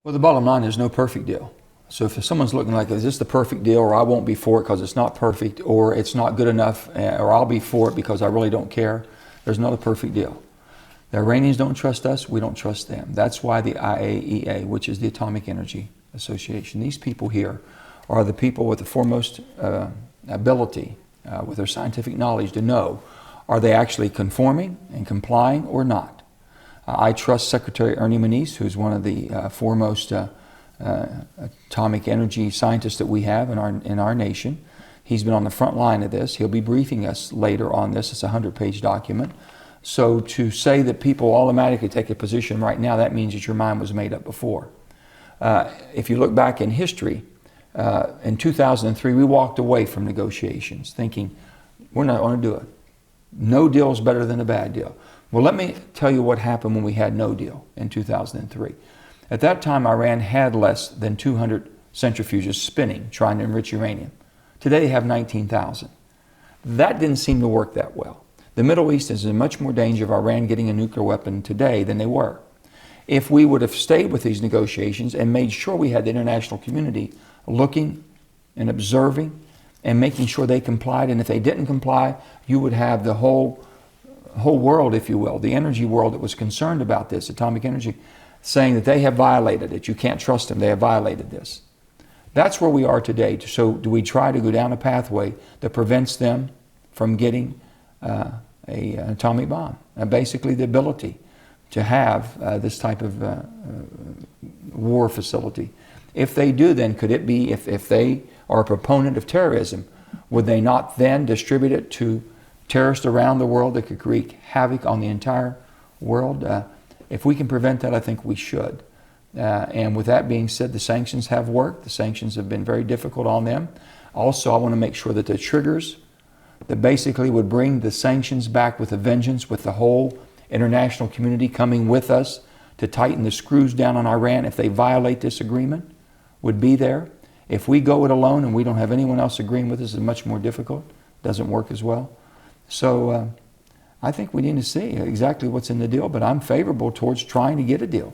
Well, the bottom line is no perfect deal. So if someone's looking like, is this the perfect deal, or I won't be for it because it's not perfect, or it's not good enough, or I'll be for it because I really don't care, there's not a perfect deal. The Iranians don't trust us, we don't trust them. That's why the IAEA, which is the Atomic Energy Association, these people here are the people with the foremost ability, with their scientific knowledge to know, are they actually conforming and complying or not? I trust Secretary Ernie Moniz, who's one of the foremost atomic energy scientists that we have in our nation. He's been on the front line of this. He'll be briefing us later on this. It's a 100-page document. So to say that people automatically take a position right now, that means that your mind was made up before. If you look back in history, in 2003, we walked away from negotiations thinking, we're not going to do it. No deal is better than a bad deal. Well, let me tell you what happened when we had no deal in 2003. At that time, Iran had less than 200 centrifuges spinning, trying to enrich uranium. Today, they have 19,000. That didn't seem to work that well. The Middle East is in much more danger of Iran getting a nuclear weapon today than they were. If we would have stayed with these negotiations and made sure we had the international community looking and observing and making sure they complied, and if they didn't comply, you would have the whole world, if you will, the energy world that was concerned about this, atomic energy, saying that they have violated it. You can't trust them. They have violated this. That's where we are today. So do we try to go down a pathway that prevents them from getting an atomic bomb? Basically the ability to have this type of war facility. If they do, then could it be, if they are a proponent of terrorism, would they not then distribute it to terrorists around the world that could wreak havoc on the entire world? If we can prevent that, I think we should. And with that being said, the sanctions have worked. The sanctions have been very difficult on them. Also, I want to make sure that the triggers that basically would bring the sanctions back with a vengeance, with the whole international community coming with us to tighten the screws down on Iran if they violate this agreement, would be there. If we go it alone and we don't have anyone else agreeing with us, it's much more difficult. Doesn't work as well. So I think we need to see exactly what's in the deal, but I'm favorable towards trying to get a deal.